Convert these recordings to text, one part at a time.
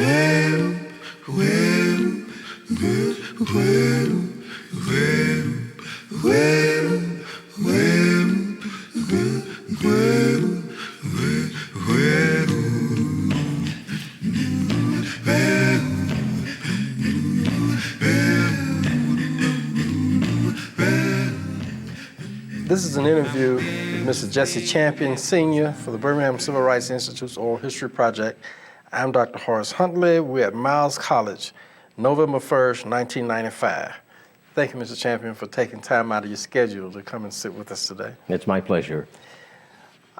This is an interview with Mr. Jesse Champion, Sr. for the Birmingham Civil Rights Institute's Oral History Project. I'm Dr. Horace Huntley. We're at Miles College, November 1st, 1995. Thank you, Mr. Champion, for taking time out of your schedule to come and sit with us today. It's my pleasure.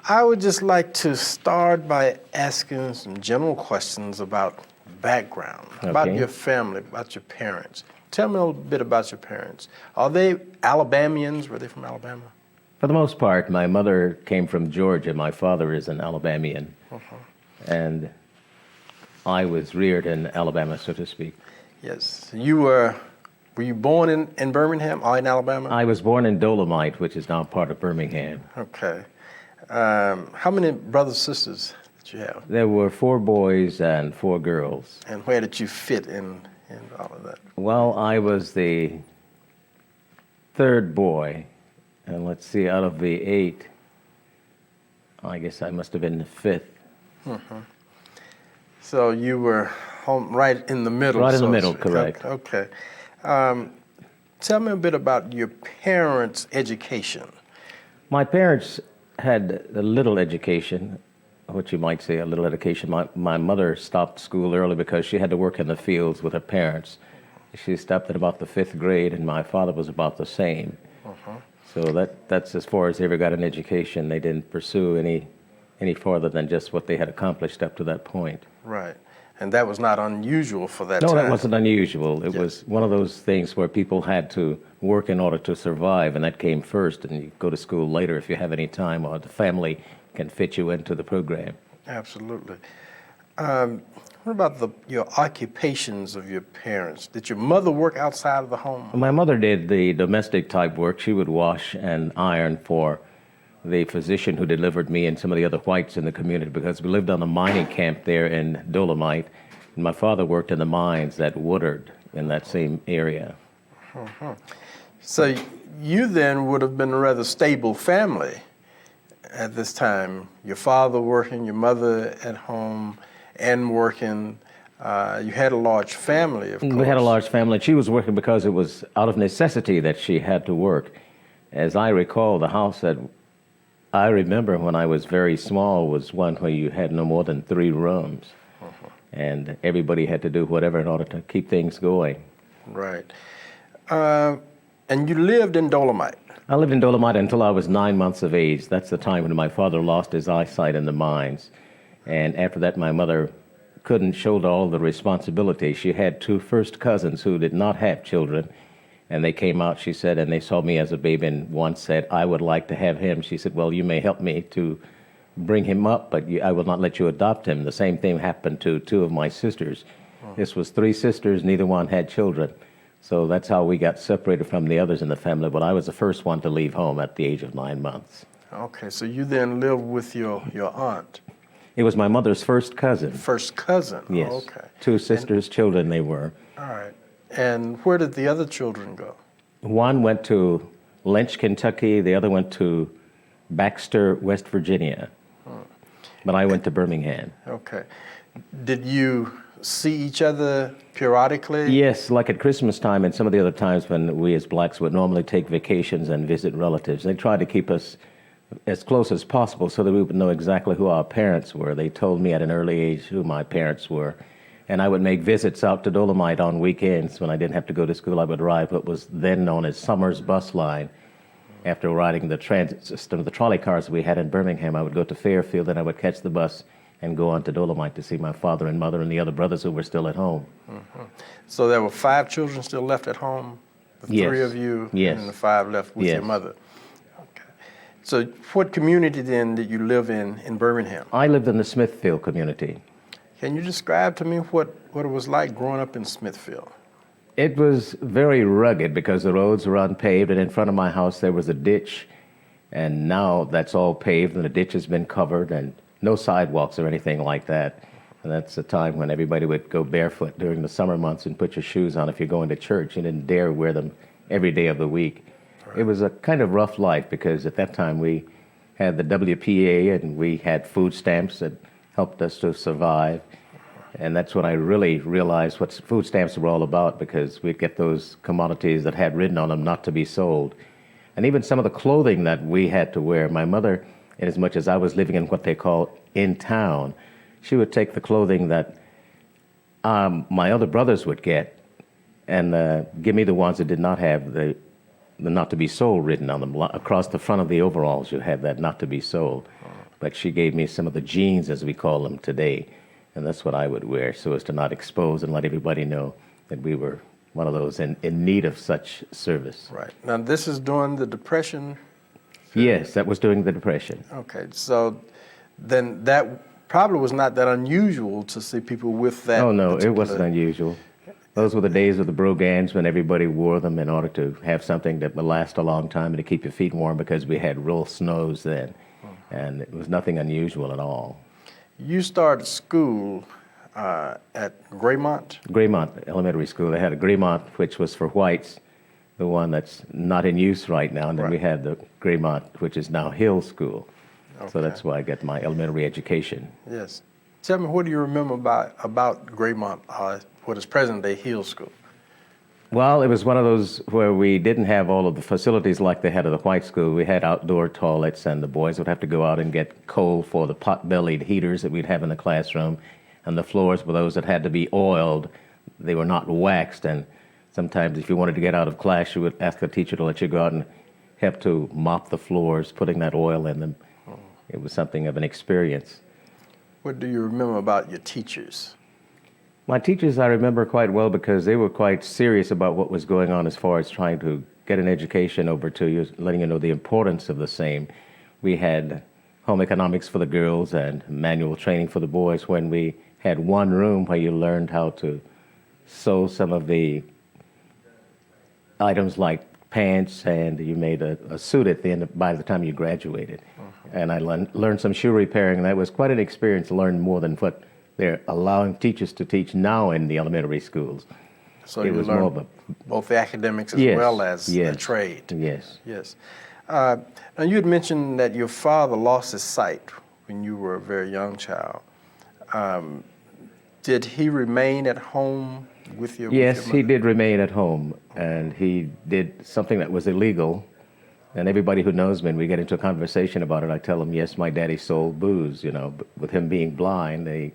I would just like to start by asking some general questions about background, about your family, about your parents. Tell me a little bit about your parents. Are they Alabamians? Were they from Alabama? For the most part, my mother came from Georgia. My father is an Alabamian. And I was reared in Alabama, so to speak. Yes. Were you born in Birmingham or in Alabama? I was born in Dolomite, which is now part of Birmingham. Okay. How many brothers and sisters did you have? There were 4 boys and 4 girls. And where did you fit in all of that? Well, I was the 3rd boy. And let's see, out of the 8, I guess I must have been the 5th. So you were home right in the middle. Right in the middle, correct. Okay. Tell me a bit about your parents' education. My parents had a little education, what you might say a little education. My mother stopped school early because she had to work in the fields with her parents. She stopped at about the 5th grade, and my father was about the same. So that's as far as they ever got an education. They didn't pursue any farther than just what they had accomplished up to that point. Right. And that was not unusual for that time. No, that wasn't unusual. It was one of those things where people had to work in order to survive, and that came first, and you go to school later if you have any time, or the family can fit you into the program. Absolutely. What about your occupations of your parents? Did your mother work outside of the home? My mother did the domestic type work. She would wash and iron for the physician who delivered me and some of the other whites in the community, because we lived on a mining camp there in Dolomite, and my father worked in the mines at Woodard in that same area. So you then would have been a rather stable family at this time. Your father working, your mother at home and working. You had a large family, of course. We had a large family. She was working because it was out of necessity that she had to work. As I recall, the house that I remember when I was very small was one where you had no more than 3 rooms. And everybody had to do whatever in order to keep things going. Right. And you lived in Dolomite? I lived in Dolomite until I was 9 months of age. That's the time when my father lost his eyesight in the mines. And after that, my mother couldn't shoulder all the responsibility. She had 2 first cousins who did not have children. And they came out, she said, and they saw me as a baby and one said, I would like to have him. She said, well, you may help me to bring him up, but I will not let you adopt him. The same thing happened to 2 of my sisters. This was 3 sisters, neither one had children. So that's how we got separated from the others in the family, but I was the first one to leave home at the age of 9 months. Okay, so you then lived with your aunt. It was my mother's first cousin. First cousin? Yes. Oh, okay. 2 sisters' children they were. All right. And where did the other children go? One went to Lynch, Kentucky. The other went to Baxter, West Virginia. But I went to Birmingham. Okay. Did you see each other periodically? Yes, like at Christmas time and some of the other times when we as blacks would normally take vacations and visit relatives. They tried to keep us as close as possible so that we would know exactly who our parents were. They told me at an early age who my parents were. And I would make visits out to Dolomite on weekends when I didn't have to go to school. I would ride what was then known as Summers Bus Line. After riding the transit system, the trolley cars we had in Birmingham, I would go to Fairfield and I would catch the bus and go on to Dolomite to see my father and mother and the other brothers who were still at home. So there were 5 children still left at home? The Yes. 3 of you Yes. and the 5 left with Yes. your mother? Okay. So what community then did you live in Birmingham? I lived in the Smithfield community. Can you describe to me what it was like growing up in Smithfield? It was very rugged because the roads were unpaved, and in front of my house there was a ditch, and now that's all paved and the ditch has been covered and no sidewalks or anything like that. And that's the time when everybody would go barefoot during the summer months and put your shoes on if you're going to church. You didn't dare wear them every day of the week. Right. It was a kind of rough life because at that time we had the WPA and we had food stamps that helped us to survive. And that's when I really realized what food stamps were all about, because we'd get those commodities that had written on them not to be sold. And even some of the clothing that we had to wear. My mother, in as much as I was living in what they call in town, she would take the clothing that my other brothers would get and give me the ones that did not have the not to be sold written on them. Across the front of the overalls, you have that not to be sold. But she gave me some of the jeans, as we call them today, and that's what I would wear so as to not expose and let everybody know that we were one of those in need of such service. Right. Now, this is during the Depression? Yes, that was during the Depression. Okay, so then that probably was not that unusual to see people with that. Oh, no, it particular- wasn't unusual. Those were the days of the brogans when everybody wore them in order to have something that would last a long time and to keep your feet warm, because we had real snows then. And it was nothing unusual at all. You started school at Graymont? Graymont Elementary School. They had a Graymont, which was for whites, the one that's not in use right now. And then we Right. had the Graymont, which is now Hill School. So Okay. that's where I got my elementary education. Yes. Tell me, what do you remember about Graymont, what is present-day Hill School? Well, it was one of those where we didn't have all of the facilities like they had at the white school. We had outdoor toilets, and the boys would have to go out and get coal for the pot-bellied heaters that we'd have in the classroom. And the floors were those that had to be oiled. They were not waxed, and sometimes if you wanted to get out of class, you would ask the teacher to let you go out and help to mop the floors, putting that oil in them. It was something of an experience. What do you remember about your teachers? My teachers I remember quite well because they were quite serious about what was going on as far as trying to get an education over to you, letting you know the importance of the same. We had home economics for the girls and manual training for the boys, when we had one room where you learned how to sew some of the items like pants, and you made a suit at the end by the time you graduated. And I learned some shoe repairing, and that was quite an experience to learn more than what they're allowing teachers to teach now in the elementary schools. So It you was learned more of a- both the academics as Yes, well as the yes. trade. Yes. Yes. Now, you had mentioned that your father lost his sight when you were a very young child. Did he remain at home with your Yes, with your he mother? did remain at home, and he did something that was illegal. And everybody who knows me, and we get into a conversation about it, I tell them, yes, my daddy sold booze, you know. But with him being blind, the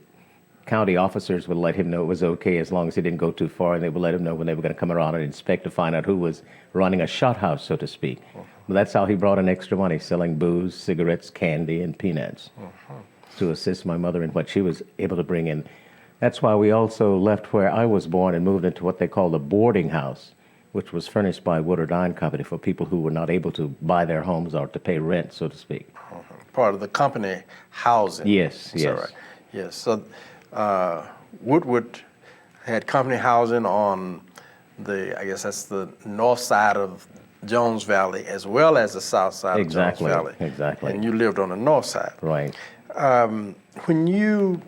county officers would let him know it was okay as long as he didn't go too far, and they would let him know when they were going to come around and inspect to find out who was running a shot house, so to speak. But that's how he brought in extra money, selling booze, cigarettes, candy, and peanuts to assist my mother in what she was able to bring in. That's why we also left where I was born and moved into what they called a boarding house, which was furnished by Woodard Iron Company for people who were not able to buy their homes or to pay rent, so to speak. Part of the company housing. Yes, Is that yes. right? Yes. So Woodward had company housing on I guess that's the north side of Jones Valley as well as the south side Exactly, of Jones Valley. exactly. And you lived on the north side. Right. When you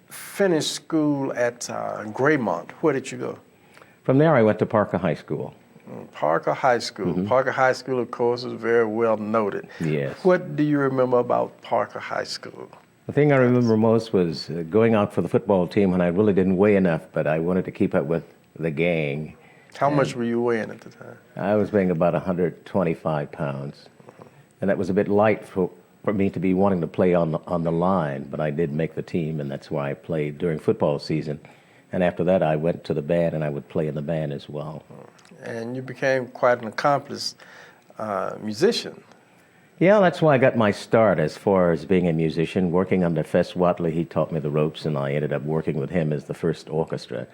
finished school at Graymont, where did you go? From there, I went to Parker High School. Parker High School. Parker High School, of course, is very well noted. Yes. What do you remember about Parker High School? The thing I remember most was going out for the football team when I really didn't weigh enough, but I wanted to keep up with the gang. How much were you weighing at the time? I was weighing about 125 pounds, and that was a bit light for me to be wanting to play on the line, but I did make the team, and that's why I played during football season. And after that, I went to the band, and I would play in the band as well. And you became quite an accomplished musician. Yeah, that's why I got my start as far as being a musician. Working under Fess Watley, he taught me the ropes, and I ended up working with him as the first orchestra.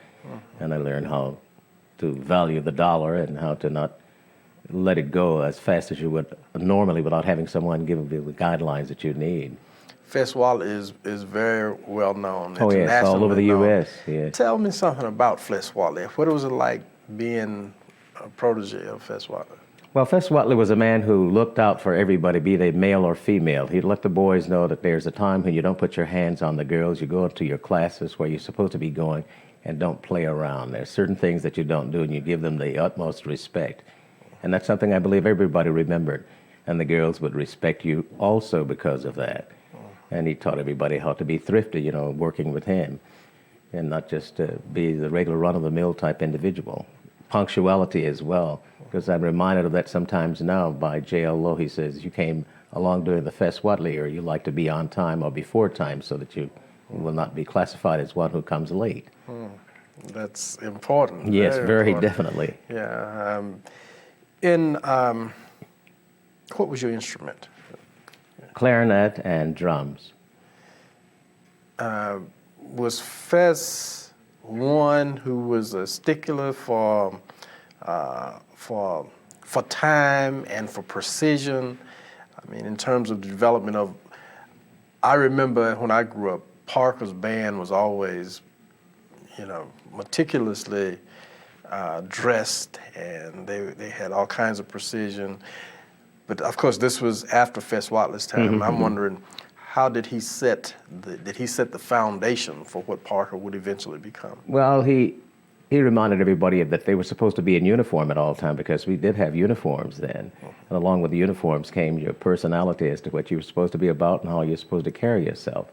And I learned how to value the dollar and how to not let it go as fast as you would normally without having someone give you the guidelines that you need. Fess Watley is very well known. Oh, yes, all over the internationally known. U.S., yes. Tell me something about Fess Watley. What was it like being a protege of Fess Watley? Well, Fess Watley was a man who looked out for everybody, be they male or female. He'd let the boys know that there's a time when you don't put your hands on the girls. You go to your classes where you're supposed to be going and don't play around. There's certain things that you don't do, and you give them the utmost respect. And that's something I believe everybody remembered. And the girls would respect you also because of that. And he taught everybody how to be thrifty, you know, working with him, and not just be the regular run-of-the-mill type individual. Punctuality as well, because I'm reminded of that sometimes now by J.L. Lowe. He says, you came along during the Fess Watley, or you like to be on time or before time so that you will not be classified as one who comes late. That's important. Yes, very important. definitely. Yeah. What was your instrument? Clarinet and drums. Was Fess one who was a stickler for time and for precision? I mean, in terms of the development of, I remember when I grew up, Parker's band was always, you know, meticulously dressed, and they had all kinds of precision. But of course, this was after Fess Watley's time. Mm-hmm. I'm wondering, how did he set the foundation for what Parker would eventually become? Well, he reminded everybody that they were supposed to be in uniform at all time, because we did have uniforms then. And along with the uniforms came your personality as to what you were supposed to be about and how you're supposed to carry yourself.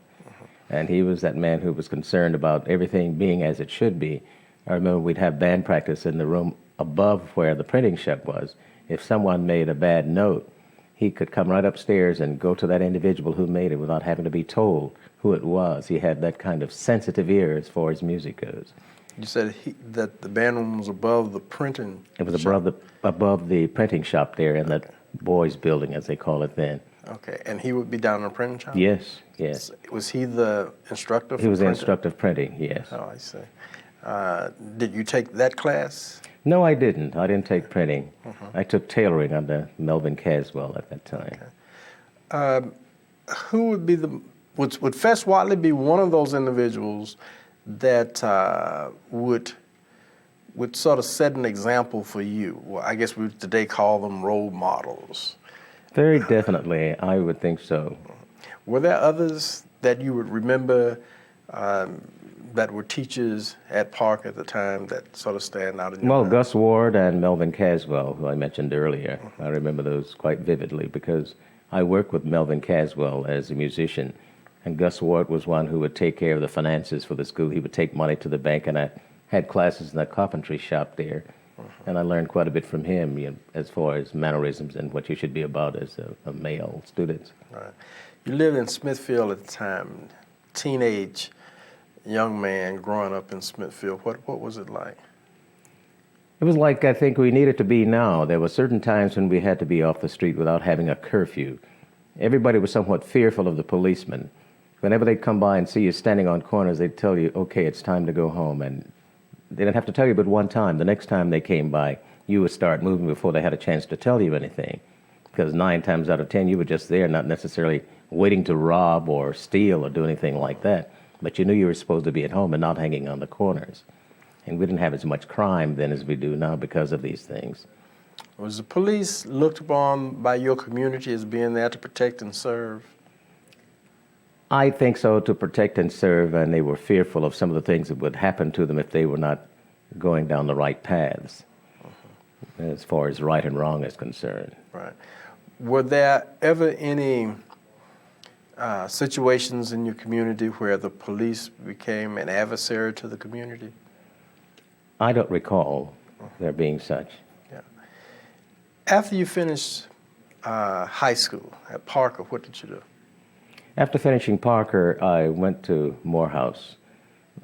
And he was that man who was concerned about everything being as it should be. I remember we'd have band practice in the room above where the printing shop was. If someone made a bad note, he could come right upstairs and go to that individual who made it without having to be told who it was. He had that kind of sensitive ear as far as music goes. You said that the band room was above the printing It was shop. above the printing shop there in that boys' building, as they call it then. Okay, and he would be down in the printing shop? Yes, yes. Was he the instructor for He was the printing? instructor of printing, yes. Oh, I see. Did you take that class? No, I didn't. I didn't take printing. I took tailoring under Melvin Caswell at that time. Who would be would Fess Watley be one of those individuals that would sort of set an example for you? Well, I guess we would today call them role models. Very definitely, I would think so. Were there others that you would remember that were teachers at Park at the time that sort of stand out in your Well, mind? Gus Ward and Melvin Caswell, who I mentioned earlier, I remember those quite vividly because I worked with Melvin Caswell as a musician, and Gus Ward was one who would take care of the finances for the school. He would take money to the bank, and I had classes in the carpentry shop there, and I learned quite a bit from him, you know, as far as mannerisms and what you should be about as a male student. Right. You lived in Smithfield at the time, teenage young man growing up in Smithfield. What was it like? It was like I think we needed to be now. There were certain times when we had to be off the street without having a curfew. Everybody was somewhat fearful of the policemen. Whenever they'd come by and see you standing on corners, they'd tell you, okay, it's time to go home. And they didn't have to tell you but one time. The next time they came by, you would start moving before they had a chance to tell you anything. Because 9 times out of 10, you were just there, not necessarily waiting to rob or steal or do anything like that. But you knew you were supposed to be at home and not hanging on the corners. And we didn't have as much crime then as we do now because of these things. Was the police looked upon by your community as being there to protect and serve? I think so, to protect and serve, and they were fearful of some of the things that would happen to them if they were not going down the right paths, as far as right and wrong is concerned. Right. Were there ever any situations in your community where the police became an adversary to the community? I don't recall there being such. Yeah. After you finished high school at Parker, what did you do? After finishing Parker, I went to Morehouse.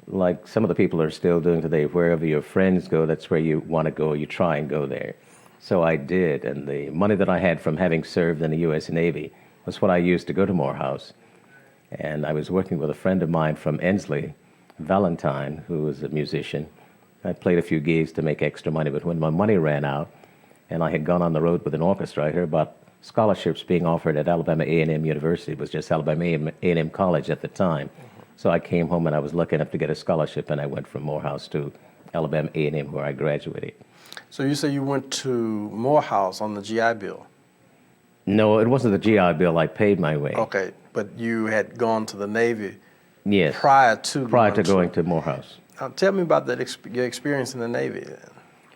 Like some of the people are still doing today, wherever your friends go, that's where you want to go, you try and go there. So I did, and the money that I had from having served in the U.S. Navy was what I used to go to Morehouse. And I was working with a friend of mine from Ensley, Valentine, who was a musician. I played a few gigs to make extra money, but when my money ran out and I had gone on the road with an orchestra, I heard about scholarships being offered at Alabama A&M University. It was just Alabama A&M College at the time. So I came home and I was lucky enough to get a scholarship, and I went from Morehouse to Alabama A&M, where I graduated. So you say you went to Morehouse on the GI Bill. No, it wasn't the GI Bill. I paid my way. Okay, but you had gone to the Navy Yes. prior to Going to Morehouse. Tell me about that your experience in the Navy.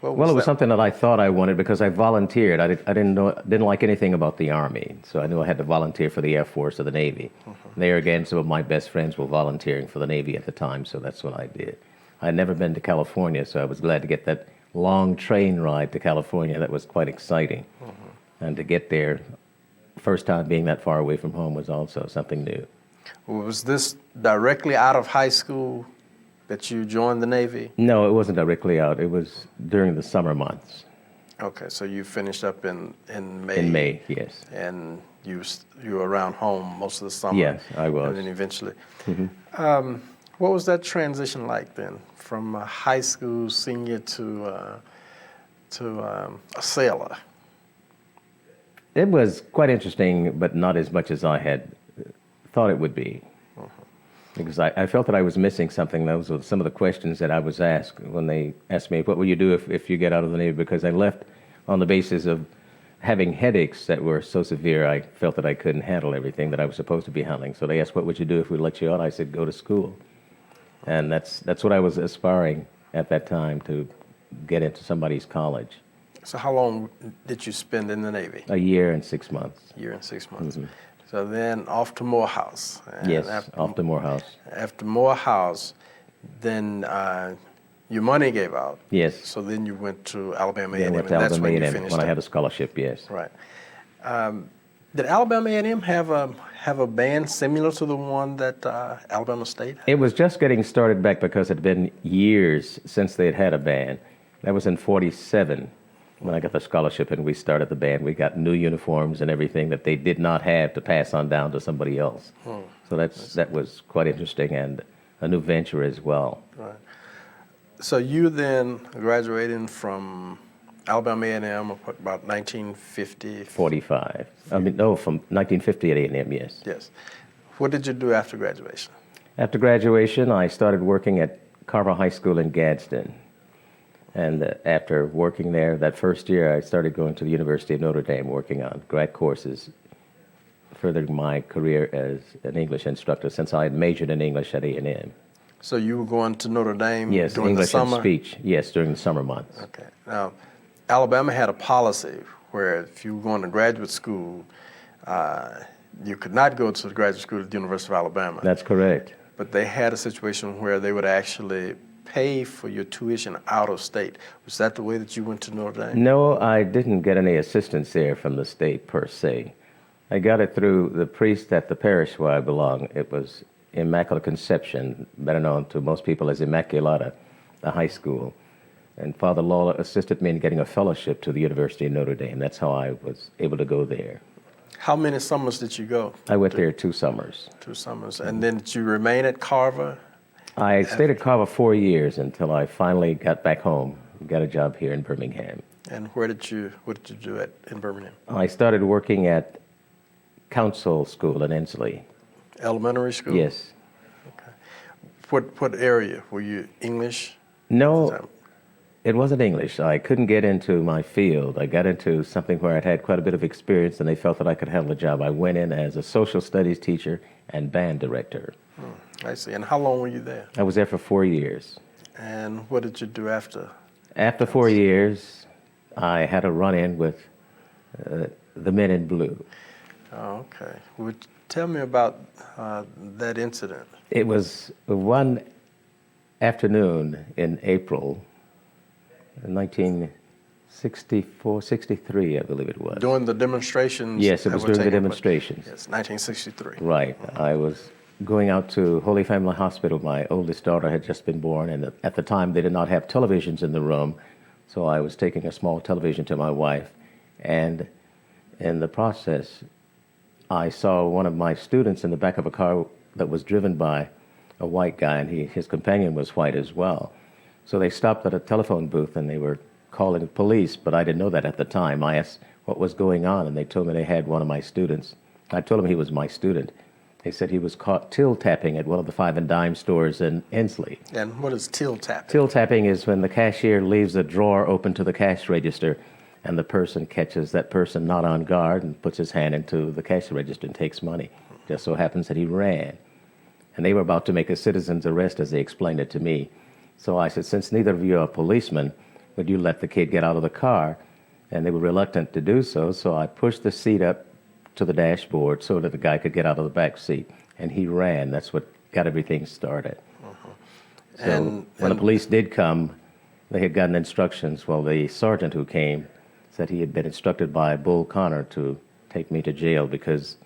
Well, it was something that I thought I wanted because I volunteered. I didn't like anything about the Army, so I knew I had to volunteer for the Air Force or the Navy. There again, some of my best friends were volunteering for the Navy at the time, so that's what I did. I'd never been to California, so I was glad to get that long train ride to California. That was quite exciting. And to get there, first time being that far away from home was also something new. Was this directly out of high school that you joined the Navy? No, it wasn't directly out. It was during the summer months. Okay, so you finished up in May. In May, yes. And you were around home most of the summer. Yes, I was. And then eventually. What was that transition like then, from a high school senior to a sailor? It was quite interesting, but not as much as I had thought it would be. Because I felt that I was missing something. Those were some of the questions that I was asked when they asked me, what will you do if you get out of the Navy? Because I left on the basis of having headaches that were so severe, I felt that I couldn't handle everything that I was supposed to be handling. So they asked, what would you do if we let you out? I said, go to school. And that's what I was aspiring at that time, to get into somebody's college. So how long did you spend in the Navy? A year and 6 months. A year and 6 months. So then off to Morehouse. And Yes, off to Morehouse. After Morehouse, then your money gave out. Yes. So then you went to Alabama A&M, I went and to that's Alabama when you A&M finished when I up. had a scholarship, yes. Right. Did Alabama A&M have a band similar to the one that Alabama State had? It was just getting started back because it had been years since they had a band. That was in '47 when I got the scholarship and we started the band. We got new uniforms and everything that they did not have to pass on down to somebody else. So that was quite interesting and a new venture as well. Right. So you then graduating from Alabama A&M about 1950? 45. I mean, no, from 1950 at A&M, yes. Yes. What did you do after graduation? After graduation, I started working at Carver High School in Gadsden. And after working there, that first year, I started going to the University of Notre Dame, working on grad courses, furthering my career as an English instructor, since I had majored in English at A&M. So you were going to Notre Dame Yes, during English the summer? and speech. Yes, during the summer months. Okay. Now, Alabama had a policy where if you were going to graduate school, you could not go to the graduate school at the University of Alabama. That's correct. But they had a situation where they would actually pay for your tuition out of state. Was that the way that you went to Notre Dame? No, I didn't get any assistance there from the state per se. I got it through the priest at the parish where I belong. It was Immaculate Conception, better known to most people as Immaculata, a high school. And Father Lawler assisted me in getting a fellowship to the University of Notre Dame. That's how I was able to go there. How many summers did you go? I went there 2 summers. 2 summers. And then did you remain at Carver? I stayed at Carver 4 years until I finally got back home, got a job here in Birmingham. And what did you do in Birmingham? I started working at Council School in Ensley. Elementary school? Yes. Okay. What area? Were you English? No, it wasn't English. I couldn't get into my field. I got into something where I'd had quite a bit of experience and they felt that I could handle the job. I went in as a social studies teacher and band director. I see. And how long were you there? I was there for 4 years. And what did you do after? After 4 years, I had a run-in with the Men in Blue. Oh, okay. Tell me about that incident. It was one afternoon in April 1964, 63, I believe it was. During the demonstrations? Yes, it was during the taking place? demonstrations. Yes, 1963. Right. I was going out to Holy Family Hospital. My oldest daughter had just been born, and at the time they did not have televisions in the room, so I was taking a small television to my wife, and in the process, I saw one of my students in the back of a car that was driven by a white guy, and his companion was white as well. So they stopped at a telephone booth, and they were calling the police, but I didn't know that at the time. I asked what was going on, and they told me they had one of my students. I told them he was my student, They said he was caught till tapping at one of the five and dime stores in Inslee. And what is till tapping? Till tapping is when the cashier leaves a drawer open to the cash register and the person catches that person not on guard and puts his hand into the cash register and takes money. Just so happens that he ran. And they were about to make a citizen's arrest as they explained it to me. So I said, since neither of you are policemen, would you let the kid get out of the car? And they were reluctant to do so, so I pushed the seat up to the dashboard so that the guy could get out of the back seat. And he ran. That's what got everything started. So when the police did come, they had gotten instructions. Well, the sergeant who came said he had been instructed by Bull Connor to take me to jail because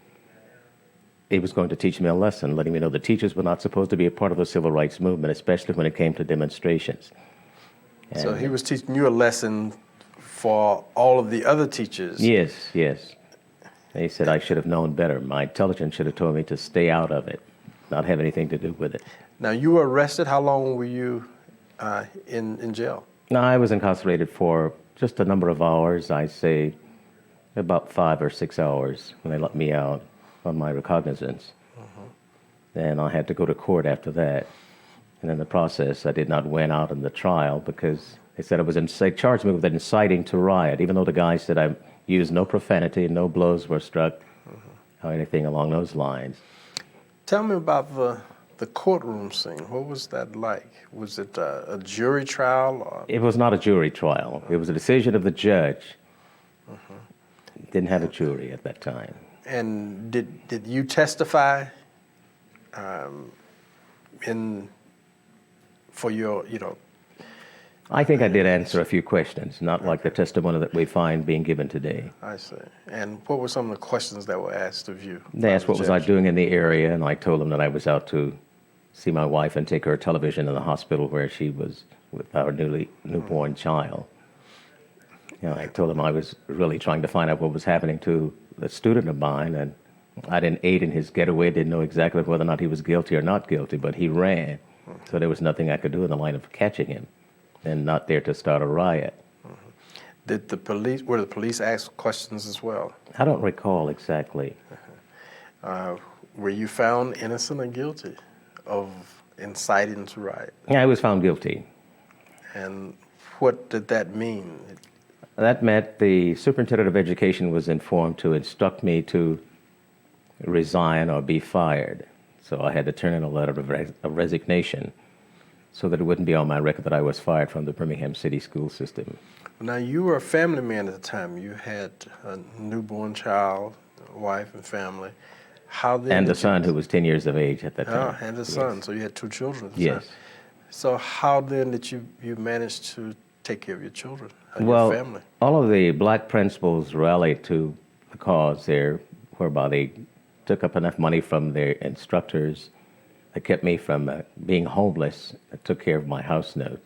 he was going to teach me a lesson, letting me know the teachers were not supposed to be a part of the civil rights movement, especially when it came to demonstrations. And so he was teaching you a lesson for all of the other teachers. Yes, yes. They said I should have known better. My intelligence should have told me to stay out of it, not have anything to do with it. Now, you were arrested. How long were you in jail? No, I was incarcerated for just a number of hours. I'd say about 5 or 6 hours when they let me out on my recognizance. Then I had to go to court after that. And in the process, I did not win out in the trial because they said they charged me with inciting to riot, even though the guy said I used no profanity, no blows were struck, or anything along those lines. Tell me about the courtroom scene. What was that like? Was it a jury trial? Or? It was not a jury trial. It was a decision of the judge. Didn't have a jury at that time. And did you testify for your, I think I did answer a few questions, not like the testimony that we find being given today. I see. And what were some of the questions that were asked of you? They asked what was I doing in the area, and I told them that I was out to see my wife and take her television in the hospital where she was with our newborn child. I told them I was really trying to find out what was happening to a student of mine, and I didn't aid in his getaway, didn't know exactly whether or not he was guilty or not guilty, but he ran. So there was nothing I could do in the line of catching him and not there to start a riot. Were the police asked questions as well? I don't recall exactly. Were you found innocent or guilty of inciting to riot? Yeah, I was found guilty. And what did that mean? That meant the superintendent of education was informed to instruct me to resign or be fired. So I had to turn in a letter of resignation so that it wouldn't be on my record that I was fired from the Birmingham City school system. Now, you were a family man at the time. You had a newborn child, a wife and family. How then? And a son who was 10 years of age at that time. And a son. So you had 2 children at the yes. time. So how then did you manage to take care of your children and your family? All of the black principals rallied to the cause there, whereby they took up enough money from their instructors that kept me from being homeless. That took care of my house note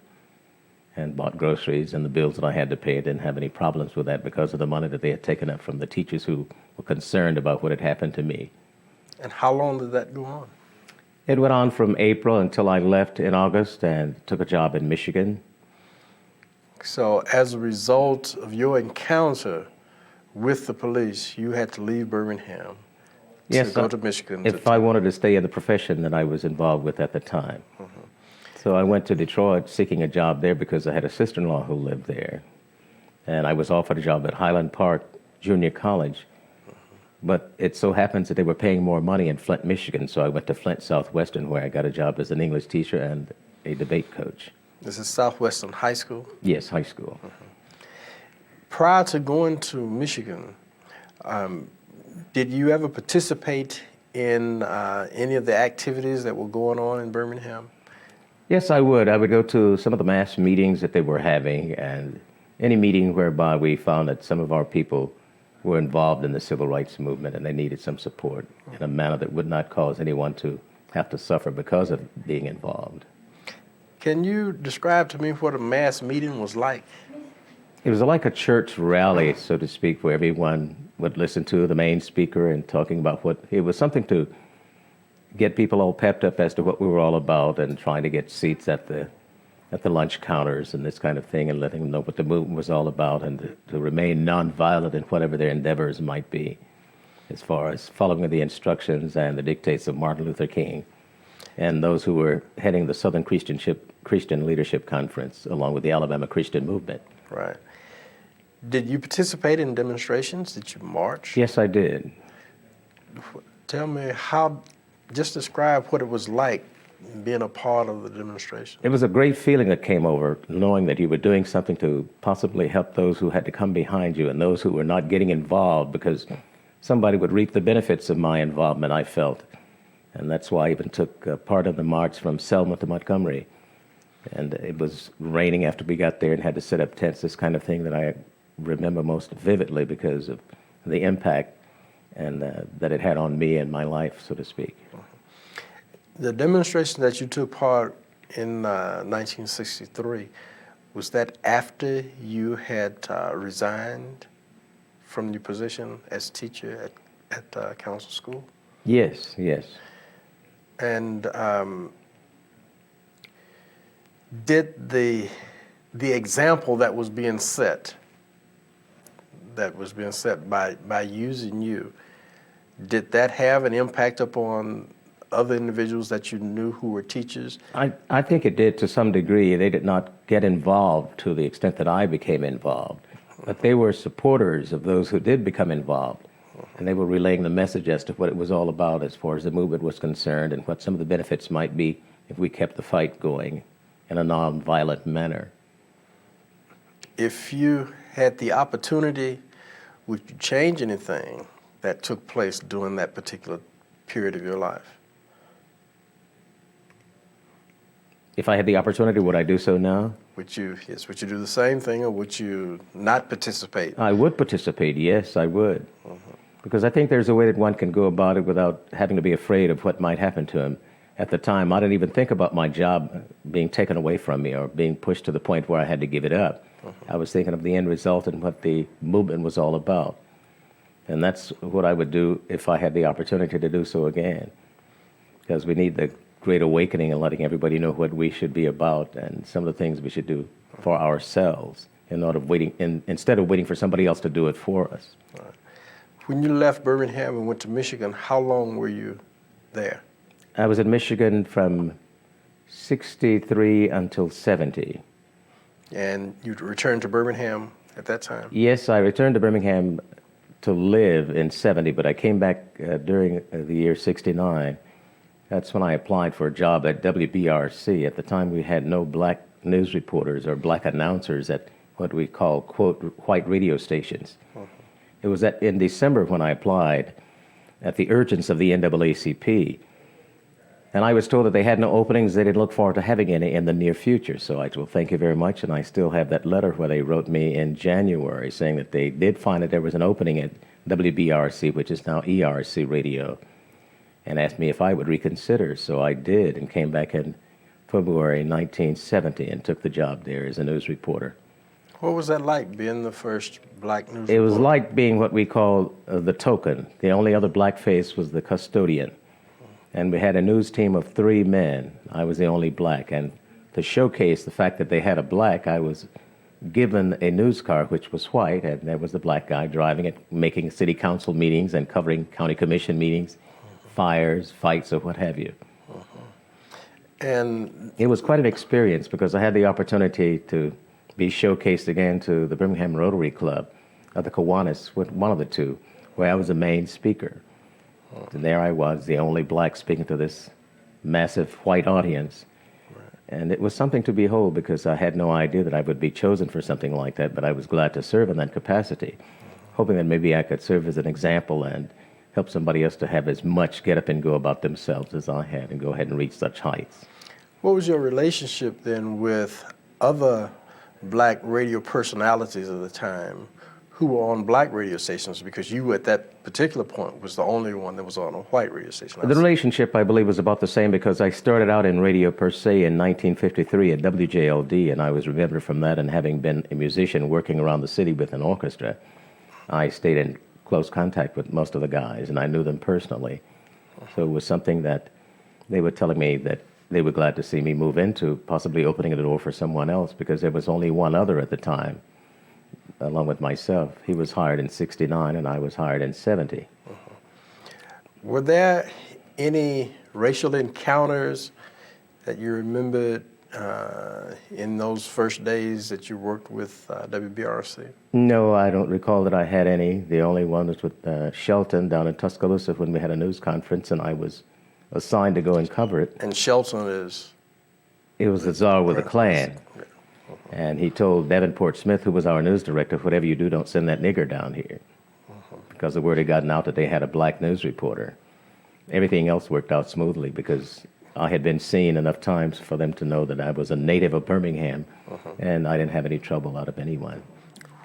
and bought groceries and the bills that I had to pay. I didn't have any problems with that because of the money that they had taken up from the teachers who were concerned about what had happened to me. And how long did that go on? It went on from April until I left in August and took a job in Michigan. So as a result of your encounter with the police, you had to leave Birmingham to go to Michigan. If I wanted to stay in the profession that I was involved with at the time. So I went to Detroit seeking a job there because I had a sister-in-law who lived there. And I was offered a job at Highland Park Junior College. But it so happens that they were paying more money in Flint, Michigan, so I went to Flint Southwestern, where I got a job as an English teacher and a debate coach. This is Southwestern High School? Yes, high school. Prior to going to Michigan, did you ever participate in any of the activities that were going on in Birmingham? Yes, I would. I would go to some of the mass meetings that they were having, and any meeting whereby we found that some of our people were involved in the civil rights movement and they needed some support in a manner that would not cause anyone to have to suffer because of being involved. Can you describe to me what a mass meeting was like? It was like a church rally, so to speak, where everyone would listen to the main speaker and talking about it was something to get people all pepped up as to what we were all about and trying to get seats at the lunch counters and this kind of thing and letting them know what the movement was all about and to remain nonviolent in whatever their endeavors might be. as far as following the instructions and the dictates of Martin Luther King and those who were heading the Southern Christian Leadership Conference, along with the Alabama Christian Movement. Right. Did you participate in demonstrations? Did you march? Yes, I did. Tell me just describe what it was like being a part of the demonstration. It was a great feeling that came over, knowing that you were doing something to possibly help those who had to come behind you and those who were not getting involved because somebody would reap the benefits of my involvement, I felt. And that's why I even took part of the march from Selma to Montgomery. And it was raining after we got there and had to set up tents, this kind of thing that I remember most vividly because of the impact and that it had on me and my life, so to speak. The demonstration that you took part in 1963, was that after you had resigned from your position as teacher at Council School? Yes, yes. And did the example that was being set by using you, did that have an impact upon other individuals that you knew who were teachers? I think it did to some degree. They did not get involved to the extent that I became involved, but they were supporters of those who did become involved. And they were relaying the message as to what it was all about as far as the movement was concerned and what some of the benefits might be if we kept the fight going in a nonviolent manner. If you had the opportunity, would you change anything that took place during that particular period of your life? If I had the opportunity, would I do so now? Would you do the same thing, or would you not participate? I would participate, yes, I would. Because I think there's a way that one can go about it without having to be afraid of what might happen to him. At the time, I didn't even think about my job being taken away from me or being pushed to the point where I had to give it up. I was thinking of the end result and what the movement was all about. And that's what I would do if I had the opportunity to do so again. Because we need the great awakening and letting everybody know what we should be about and some of the things we should do for ourselves instead of waiting for somebody else to do it for us. Right. When you left Birmingham and went to Michigan, how long were you there? I was in Michigan from 63 until 70. And you returned to Birmingham at that time? Yes, I returned to Birmingham to live in 70, but I came back during the year 69. That's when I applied for a job at WBRC. At the time, we had no black news reporters or black announcers at what we call, quote, white radio stations. It was in December when I applied at the urgence of the NAACP. And I was told that they had no openings. They didn't look forward to having any in the near future. So I said, well, thank you very much. And I still have that letter where they wrote me in January saying that they did find that there was an opening at WBRC, which is now ERC Radio, and asked me if I would reconsider. So I did and came back in February 1970 and took the job there as a news reporter. What was that like, being the first black news It was reporter? like being what we call the token. The only other black face was the custodian. And we had a news team of 3 men. I was the only black. And to showcase the fact that they had a black, I was given a news car which was white, and there was the black guy driving it, making city council meetings and covering county commission meetings, fires, fights, or what have you. And it was quite an experience because I had the opportunity to be showcased again to the Birmingham Rotary Club, or the Kiwanis, one of the two, where I was the main speaker. And there I was, the only black, speaking to this massive white audience. And it was something to behold because I had no idea that I would be chosen for something like that, but I was glad to serve in that capacity, hoping that maybe I could serve as an example and help somebody else to have as much get up and go about themselves as I had and go ahead and reach such heights. what was your relationship then with other black radio personalities of the time who were on black radio stations, because you at that particular point was the only one that was on a white radio station? The relationship, I believe, was about the same because I started out in radio per se in 1953 at WJLD, and I was remembered from that, and having been a musician working around the city with an orchestra, I stayed in close contact with most of the guys, and I knew them personally. So it was something that they were telling me that they were glad to see me move into, possibly opening the door for someone else, because there was only one other at the time, along with myself. He was hired in '69, and I was hired in '70. Were there any racial encounters that you remembered in those first days that you worked with WBRC? No, I don't recall that I had any. The only one was with Shelton down in Tuscaloosa when we had a news conference, and I was assigned to go and cover it. And Shelton is? It was the czar with a Klan. And he told Davenport Smith, who was our news director, whatever you do, don't send that nigger down here. Because the word had gotten out that they had a black news reporter. Everything else worked out smoothly because I had been seen enough times for them to know that I was a native of Birmingham, and I didn't have any trouble out of anyone.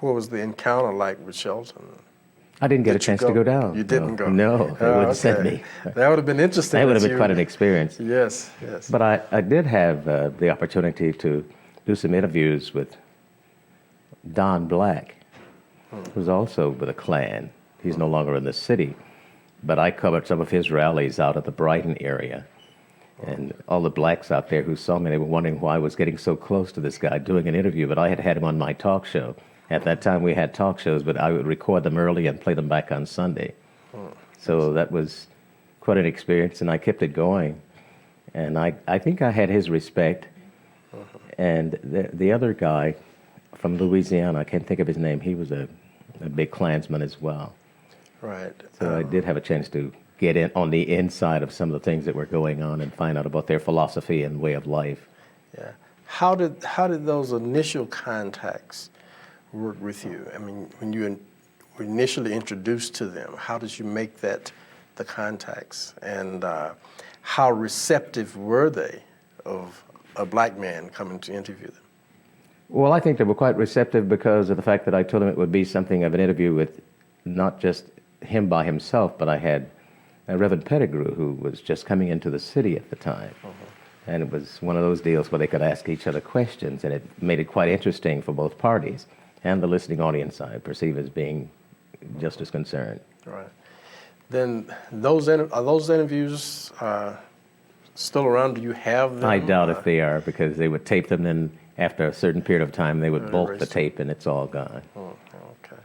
What was the encounter like with Shelton? I didn't get a chance to go down. You didn't go? No, they wouldn't send me. That would have been interesting. That would have been quite an experience. Yes, yes. But I did have the opportunity to do some interviews with Don Black, who's also with a Klan. He's no longer in the city, but I covered some of his rallies out at the Brighton area. And all the blacks out there who saw me, they were wondering why I was getting so close to this guy doing an interview, but I had had him on my talk show. At that time, we had talk shows, but I would record them early and play them back on Sunday. So that was quite an experience, and I kept it going. And I think I had his respect. And the other guy from Louisiana, I can't think of his name, he was a big Klansman as well. Right. So I did have a chance to get in on the inside of some of the things that were going on and find out about their philosophy and way of life. Yeah. How did those initial contacts work with you? I mean, when you were initially introduced to them, how did you make the contacts? And how receptive were they of a black man coming to interview them? Well, I think they were quite receptive because of the fact that I told them it would be something of an interview with not just him by himself, but I had Reverend Pettigrew, who was just coming into the city at the time. And it was one of those deals where they could ask each other questions, and it made it quite interesting for both parties. And the listening audience, I perceive as being just as concerned. Right. Then are those interviews still around? Do you have them? I doubt if they are, because they would tape them, and after a certain period of time, they would bulk the tape, and it's all gone. Oh, okay.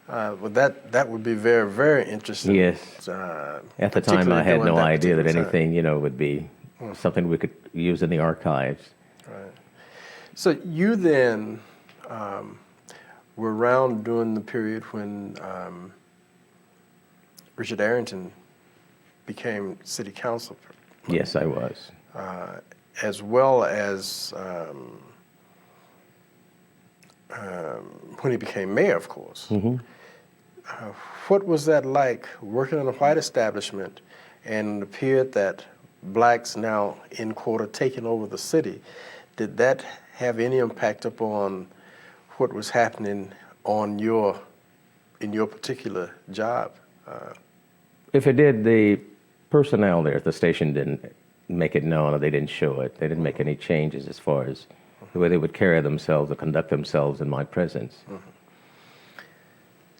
Well, that would be very, very interesting. Yes. At the time, I had no idea that anything, would be something we could use in the archives. Right. So you then were around during the period when Richard Arrington became city council. Yes, I was. As well as when he became mayor, of course. What was that like, working in a white establishment, and it appeared that blacks now, in quote, are taking over the city? Did that have any impact upon what was happening in your particular job? If it did, the personnel there at the station didn't make it known, or they didn't show it. They didn't make any changes as far as the way they would carry themselves or conduct themselves in my presence.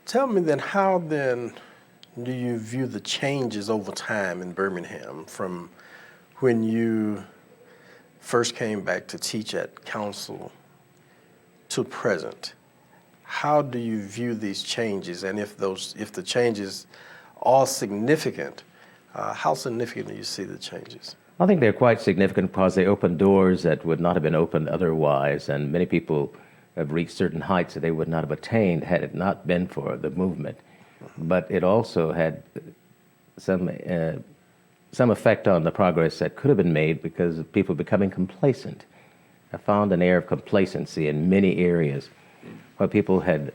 Tell me then, how then do you view the changes over time in Birmingham from when you first came back to teach at council to present? How do you view these changes, and if the changes are significant, how significant do you see the changes? I think they're quite significant because they open doors that would not have been opened otherwise, and many people have reached certain heights that they would not have attained had it not been for the movement. But it also had some effect on the progress that could have been made because of people becoming complacent. I found an air of complacency in many areas where people had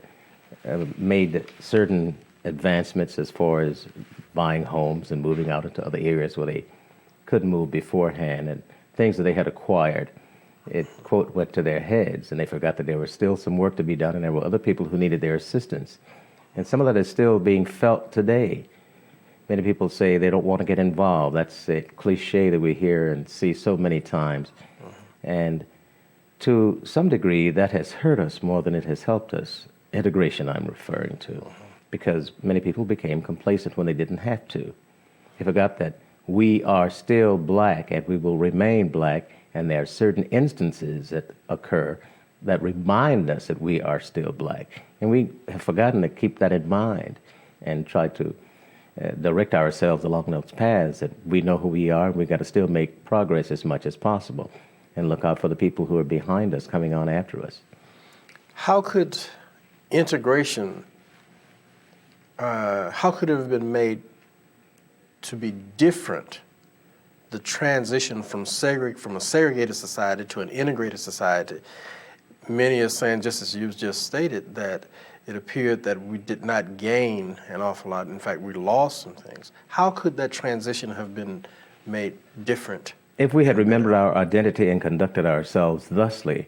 made certain advancements as far as buying homes and moving out into other areas where they couldn't move beforehand, and things that they had acquired. It, quote, went to their heads, and they forgot that there was still some work to be done, and there were other people who needed their assistance. And some of that is still being felt today. Many people say they don't want to get involved. That's a cliche that we hear and see so many times. And to some degree, that has hurt us more than it has helped us. Integration, I'm referring to, because many people became complacent when they didn't have to. They forgot that we are still black and we will remain black, and there are certain instances that occur that remind us that we are still black. And we have forgotten to keep that in mind and try to direct ourselves along those paths, that we know who we are, we've got to still make progress as much as possible and look out for the people who are behind us coming on after us. How could integration, how could it have been made to be different, the transition from a segregated society to an integrated society? Many are saying, just as you just stated, that it appeared that we did not gain an awful lot. In fact, we lost some things. How could that transition have been made different? If we had remembered our identity and conducted ourselves thusly,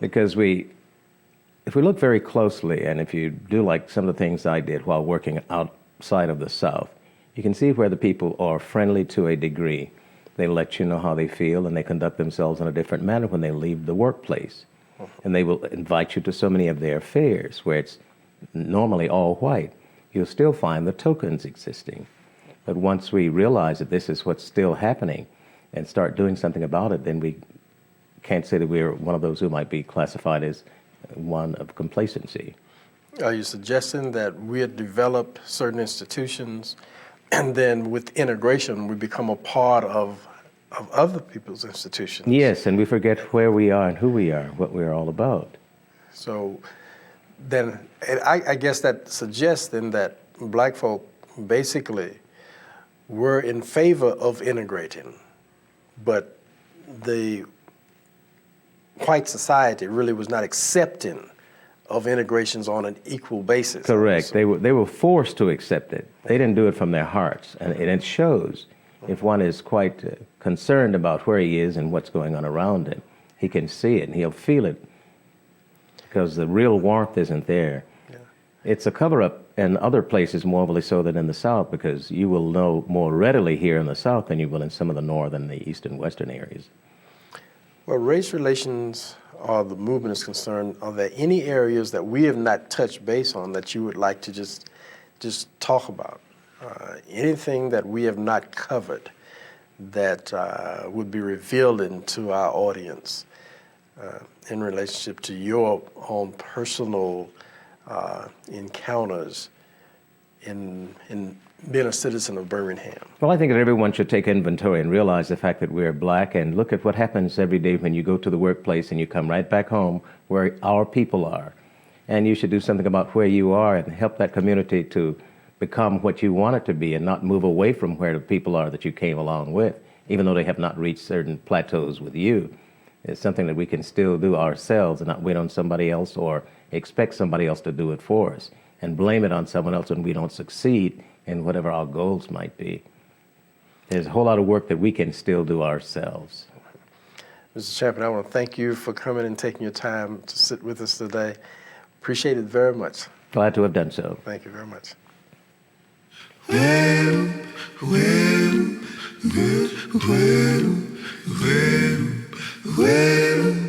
because if we look very closely, and if you do like some of the things I did while working outside of the South, you can see where the people are friendly to a degree. They let you know how they feel, and they conduct themselves in a different manner when they leave the workplace. And they will invite you to so many of their affairs where it's normally all white. You'll still find the tokens existing. But once we realize that this is what's still happening and start doing something about it, then we can't say that we're one of those who might be classified as one of complacency. Are you suggesting that we had developed certain institutions, and then with integration we become a part of other people's institutions? Yes, and we forget where we are and who we are, what we're all about. So then I guess that suggests then that black folk basically were in favor of integrating, but the white society really was not accepting of integrations on an equal basis. Correct. So, They were forced to accept it. They didn't do it from their hearts, and it shows. If one is quite concerned about where he is and what's going on around him, he can see it and he'll feel it, because the real warmth isn't there. Yeah. It's a cover-up in other places, more really so than in the South, because you will know more readily here in the South than you will in some of the northern, the east, and western areas. Well, race relations, or the movement is concerned, are there any areas that we have not touched base on that you would like to just talk about? Anything that we have not covered that would be revealing to our audience in relationship to your own personal encounters in being a citizen of Birmingham? Well, I think that everyone should take inventory and realize the fact that we're black, and look at what happens every day when you go to the workplace and you come right back home where our people are. And you should do something about where you are and help that community to become what you want it to be, and not move away from where the people are that you came along with, even though they have not reached certain plateaus with you. It's something that we can still do ourselves and not wait on somebody else or expect somebody else to do it for us and blame it on someone else when we don't succeed in whatever our goals might be. There's a whole lot of work that we can still do ourselves. Mr. Champion, I want to thank you for coming and taking your time to sit with us today. Appreciate it very much. Glad to have done so. Thank you very much. Well,